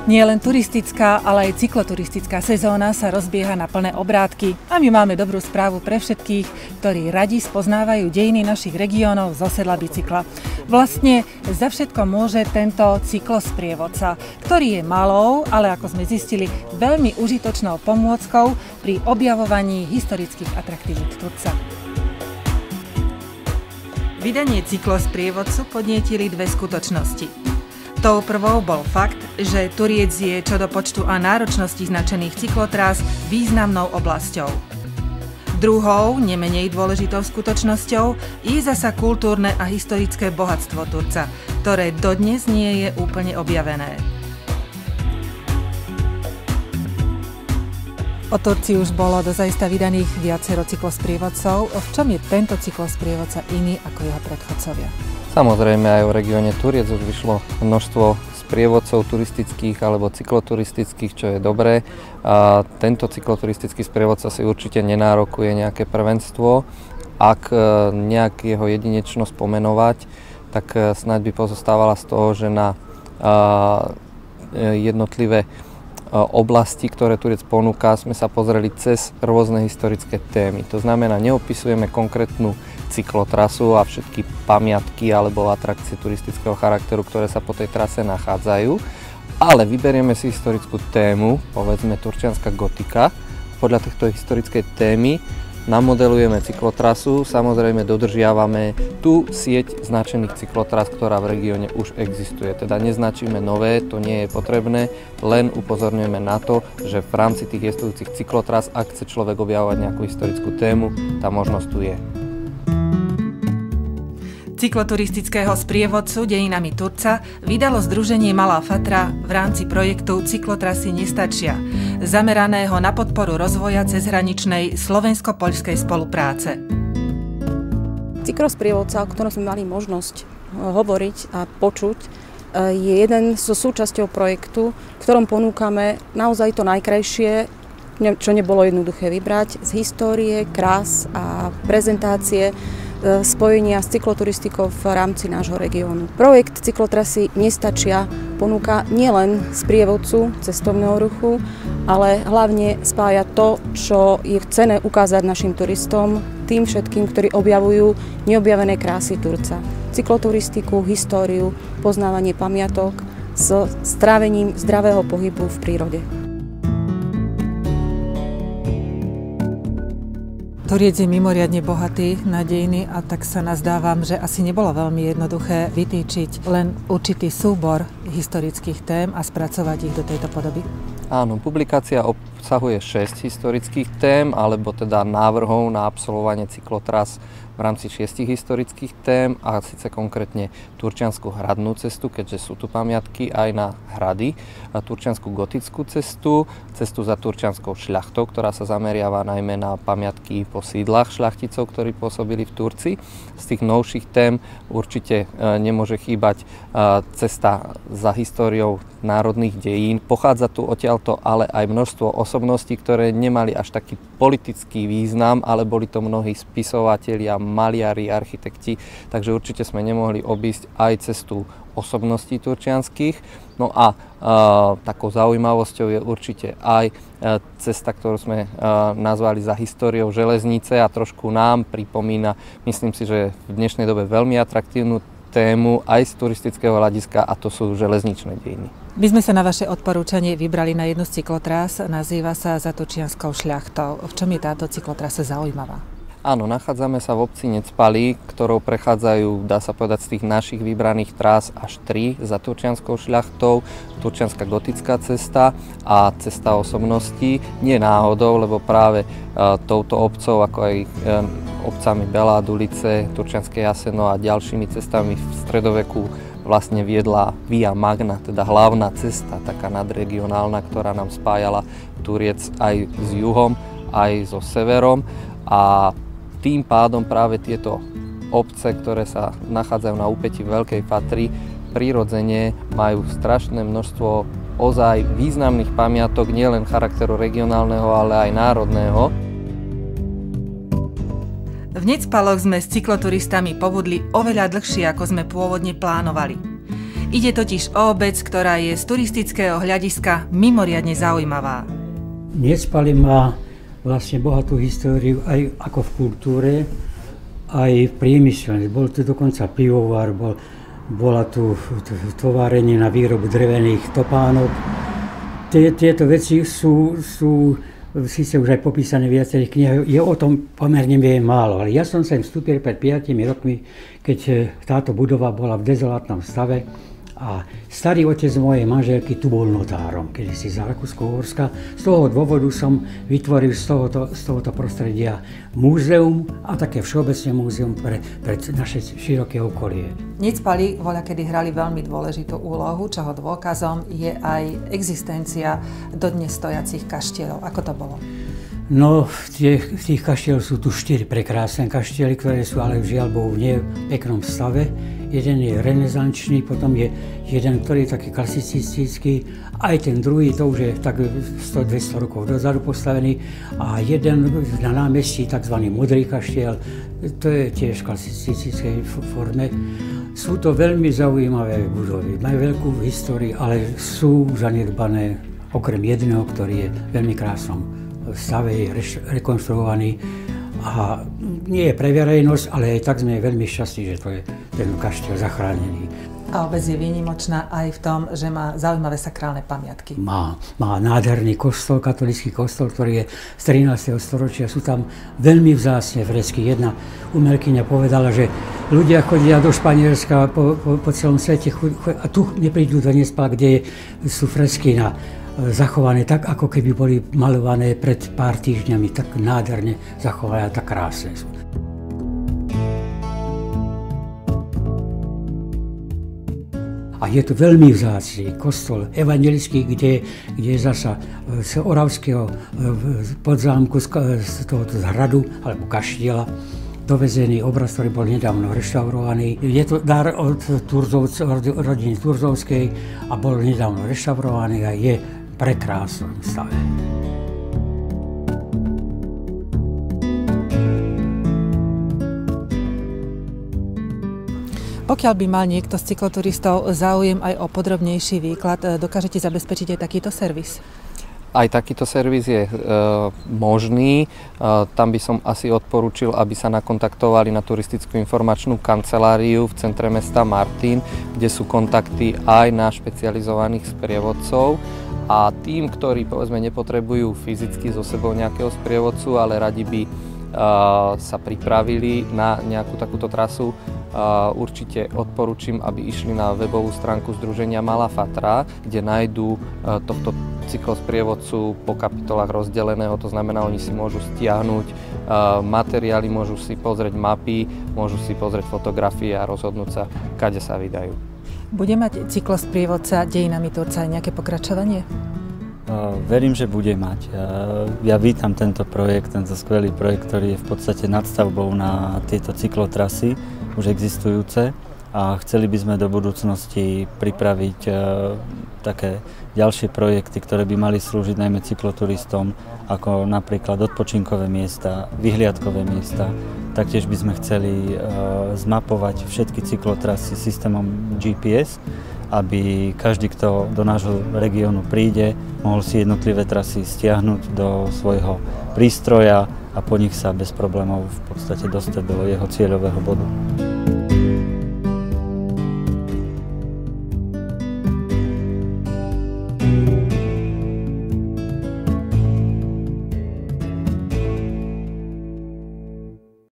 Nie len turistická, ale aj cykloturistická sezóna sa rozbieha na plné obrátky a my máme dobrú správu pre všetkých, ktorí radi spoznávajú dejiny našich regiónov zo sedla bicykla. Vlastne za všetko môže tento cyklosprievodca, ktorý je malou, ale ako sme zistili, veľmi užitočnou pomôckou pri objavovaní historických atraktivít Turca. Vydanie cyklosprievodcu podnietili dve skutočnosti. Tou prvou bol fakt, že Turiec je čo do počtu a náročnosti značených cyklotrás významnou oblasťou. Druhou, nemenej dôležitou skutočnosťou je zasa kultúrne a historické bohatstvo Turca, ktoré dodnes nie je úplne objavené. O Turcii už bolo dozajista vydaných viacero cyklosprievodcov. V čom je tento cyklosprievodca iný ako jeho predchodcovia? Samozrejme aj o regióne Turiec už vyšlo množstvo sprievodcov turistických alebo cykloturistických, čo je dobré. A tento cykloturistický sprievodca si určite nenárokuje nejaké prvenstvo. Ak nejak jeho jedinečnosť pomenovať, tak snáď by pozostávala z toho, že na jednotlivé oblasti, ktoré Turiec ponúka, sme sa pozreli cez rôzne historické témy. To znamená, neopisujeme konkrétnu cyklotrasu a všetky pamiatky alebo atrakcie turistického charakteru, ktoré sa po tej trase nachádzajú, ale vyberieme si historickú tému, povedzme turčianska gotika. Podľa tejto historickej témy namodelujeme cyklotrasu, samozrejme dodržiavame tú sieť značených cyklotras, ktorá v regióne už existuje. Teda neznačíme nové, to nie je potrebné, len upozorňujeme na to, že v rámci tých existujúcich cyklotras, ak chce človek objavovať nejakú historickú tému, tá možnosť tu je. Cykloturistického sprievodcu dejinami Turca vydalo združenie Malá Fatra v rámci projektu Cyklotrasy nestačia, zameraného na podporu rozvoja cezhraničnej slovensko-poľskej spolupráce. Cyklosprievodca, o ktorom sme mali možnosť hovoriť a počuť, je jeden zo súčasťou projektu, v ktorom ponúkame naozaj to najkrajšie, čo nebolo jednoduché vybrať, z histórie, krás a prezentácie spojenia s cykloturistikou v rámci nášho regiónu. Projekt Cyklotrasy nestačia ponúka nielen sprievodcu cestovného ruchu, ale hlavne spája to, čo je cenné ukázať našim turistom, tým všetkým, ktorí objavujú neobjavené krásy Turca. Cykloturistiku, históriu, poznávanie pamiatok s strávením zdravého pohybu v prírode. Turiec je mimoriadne bohatý na dejiny a tak sa nazdávam, že asi nebolo veľmi jednoduché vytýčiť len určitý súbor historických tém a spracovať ich do tejto podoby. Áno, publikácia obsahuje 6 historických tém, alebo teda návrhov na absolvovanie cyklotras v rámci 6 historických tém, a síce konkrétne Turčiansku hradnú cestu, keďže sú tu pamiatky aj na hrady, Turčiansku gotickú cestu, cestu za turčianskou šľachtou, ktorá sa zameriava najmä na pamiatky po sídlach šľachticov, ktorí pôsobili v Turcii. Z tých novších tém určite nemôže chýbať cesta za históriou národných dejín. Pochádza tu odtiaľto ale aj množstvo osobností, ktoré nemali až taký politický význam, ale boli to mnohí spisovatelia, maliari, architekti, takže určite sme nemohli obísť aj cestu osobností turčianskych. No a takou zaujímavosťou je určite aj cesta, ktorú sme nazvali za históriou železnice a trošku nám pripomína, myslím si, že v dnešnej dobe veľmi atraktívnu tému aj z turistického hľadiska, a to sú železničné dejiny. My sme sa na vaše odporúčanie vybrali na jednu z cyklotrás, nazýva sa Za turčianskou šľachtou. V čom je táto cyklotrasa zaujímavá? Áno, nachádzame sa v obci Necpalí, ktorou prechádzajú, dá sa povedať, z tých našich vybraných trás až 3 za turčianskou šľachtou, turčianska gotická cesta a cesta osobností. Nie náhodou, lebo práve touto obcou, ako aj obcami Belád, Ulice, Turčianske Jaseno a ďalšími cestami v stredoveku vlastne viedla Via Magna, teda hlavná cesta, taká nadregionálna, ktorá nám spájala Turiec aj s juhom, aj so severom, a tým pádom práve tieto obce, ktoré sa nachádzajú na úpätí Veľkej Fatry, prirodzene majú strašné množstvo ozaj významných pamiatok, nielen charakteru regionálneho, ale aj národného. V Necpaloch sme s cykloturistami pobudli oveľa dlhšie, ako sme pôvodne plánovali. Ide totiž o obec, ktorá je z turistického hľadiska mimoriadne zaujímavá. Necpali má vlastne bohatú históriu aj ako v kultúre, aj v priemysle. Bol tu dokonca pivovar, bola tu továrenie na výrobu drevených topánok. Tieto veci sú síce už aj popísané v viacerých knihách, je o tom pomerne málo, ale ja som sem vstúpil pred 5 rokmi, keď táto budova bola v dezolátnom stave a starý otec mojej manželky tu bol notárom, kedysi za Rakúsko-Uhorska. Z toho dôvodu som vytvoril z tohoto prostredia múzeum a také všeobecné múzeum pre naše široké okolie. Necpali voľakedy hrali veľmi dôležitú úlohu, čoho dôkazom je aj existencia dodnes stojacich kaštieľov. Ako to bolo? No, tých kaštieľov sú tu 4 prekrásne kaštieľy, ktoré sú ale žiaľ Bohu nie v peknom stave. Jeden je renesančný, potom je jeden, ktorý je taký klasicistický, aj ten druhý, to už je tak 100-200 rokov dozadu postavený, a jeden na námestí, tzv. Modrý kaštieľ, to je tiež v klasicistickej forme. Sú to veľmi zaujímavé budovy, majú veľkú históriu, ale sú zanedbané, okrem jedného, ktorý je v veľmi krásnom stave, je rekonštruovaný a nie je pre verejnosť, ale aj tak sme veľmi šťastní, že to je ten kaštieľ zachránený. A obec je výnimočná aj v tom, že má zaujímavé sakrálne pamiatky. Má nádherný kostol, katolícky kostol, ktorý je z 13. storočia. Sú tam veľmi vzácne fresky. Jedna umelkyňa povedala, že ľudia chodia do Španielska po celom svete a tu neprídu do Necpala, kde sú fresky zachované tak, ako keby boli malované pred pár týždňami, tak nádherne zachované a tak krásne sú. A je tu veľmi vzácny kostol evangelický, kde je zasa z Oravského podzámku, z tohoto hradu, alebo kaštieľa, dovezený obraz, ktorý bol nedávno reštaurovaný. Je to dar od rodiny Turzovskej a bol nedávno reštaurovaný a je prekrásnom stave. Pokiaľ by mal niekto z cykloturistov záujem aj o podrobnejší výklad, dokážete zabezpečiť aj takýto servis? Aj takýto servis je možný. Tam by som asi odporúčil, aby sa nakontaktovali na turistickú informačnú kanceláriu v centre mesta Martin, kde sú kontakty aj na špecializovaných sprievodcov. A tým, ktorí povedzme nepotrebujú fyzicky so sebou nejakého sprievodcu, ale radi by sa pripravili na nejakú takúto trasu, určite odporúčam, aby išli na webovú stránku Združenia Malá Fatra, kde nájdú tohto cyklosprievodcu po kapitolách rozdeleného, to znamená, oni si môžu stiahnuť materiály, môžu si pozrieť mapy, môžu si pozrieť fotografie a rozhodnúť sa, kade sa vydajú. Bude mať cyklosprievodca Dejinami Turca aj nejaké pokračovanie? Verím, že bude mať. Ja vítam tento projekt, tento skvelý projekt, ktorý je v podstate nadstavbou na tieto cyklotrasy, už existujúce, a chceli by sme do budúcnosti pripraviť také ďalšie projekty, ktoré by mali slúžiť najmä cykloturistom, ako napríklad odpočinkové miesta, vyhliadkové miesta. Taktiež by sme chceli zmapovať všetky cyklotrasy systémom GPS, aby každý, kto do nášho regiónu príde, mohol si jednotlivé trasy stiahnuť do svojho prístroja a po nich sa bez problémov v podstate dostať do jeho cieľového bodu.